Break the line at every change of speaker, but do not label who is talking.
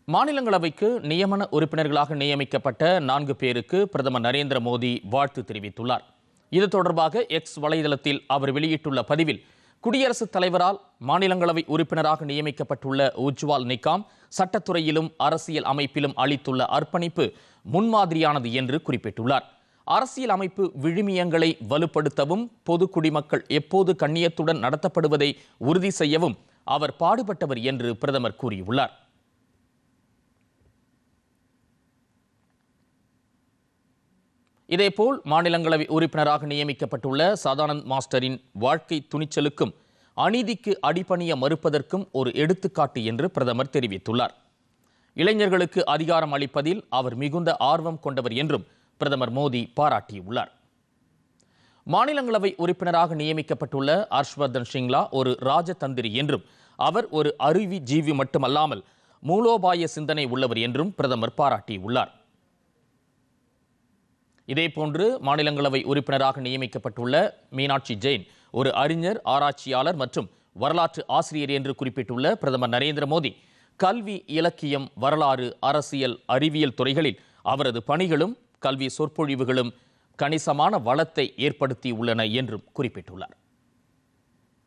மாநிலங்களவைக்கு நியமன உறுப்பினர்களாக நியமிக்கப்பட்ட 4 பேருக்கு பிரதமர் நரேந்திர மோடி வாழ்த்து தெரிவித்துள்ளார். இது தொடர்பாக எக்ஸ் வலைதளத்தில் அவர் வெளியிட்டுள்ள பதிவில், குடியரசுத் தலைவரால் மாநிலங்களவை உறுப்பினராக நியமிக்கப்பட்டுள்ள உஜ்வால் நிகாம் சட்டத்துறையிலும் அரசியல் அமைப்பிலும் அளித்துள்ள அர்ப்பணிப்பு முன்மாதிரியானது என்று குறிப்பிட்டுள்ளார். அரசியல் அமைப்பு விழுமியங்களை வலுப்படுத்தவும் பொது குடிமக்கள் எப்போது கண்ணியத்துடன் நடத்தப்படுவதை உறுதி செய்யவும் அவர் பாடுபட்டவர் என்று பிரதமர் கூறியுள்ளார். இதேபோல் மாநிலங்களவை உறுப்பினராக நியமிக்கப்பட்டுள்ள சதானந்த் மாஸ்டரின் வாழ்க்கை துணிச்சலுக்கும் அநீதிக்கு அடிபணிய மறுப்பதற்கும் ஒரு எடுத்துக்காட்டு என்று பிரதமர் தெரிவித்துள்ளார். இளைஞர்களுக்கு அதிகாரம் அளிப்பதில் அவர் மிகுந்த ஆர்வம் கொண்டவர் என்றும் பிரதமர் மோடி பாராட்டியுள்ளார். மாநிலங்களவை உறுப்பினராக நியமிக்கப்பட்டுள்ள ஹர்ஷ்வர்தன் ஷிங்லா ஒரு ராஜதந்திரி என்றும் அவர் ஒரு அறிவுஜீவி மட்டுமல்லாமல் மூலோபாய சிந்தனை உள்ளவர் என்றும் பிரதமர் பாராட்டியுள்ளார். இதேபோன்று மாநிலங்களவை உறுப்பினராக நியமிக்கப்பட்டுள்ள மீனாட்சி ஜெயின் ஒரு அறிஞர், ஆராய்ச்சியாளர் மற்றும் வரலாற்று ஆசிரியர் என்று குறிப்பிட்டுள்ள பிரதமர் நரேந்திர மோடி, கல்வி, இலக்கியம், வரலாறு, அரசியல், அறிவியல் துறைகளில் அவரது பணிகளும் கல்வி சொற்பொழிவுகளும் கணிசமான வளத்தை ஏற்படுத்தியுள்ளன என்றும் குறிப்பிட்டுள்ளார்.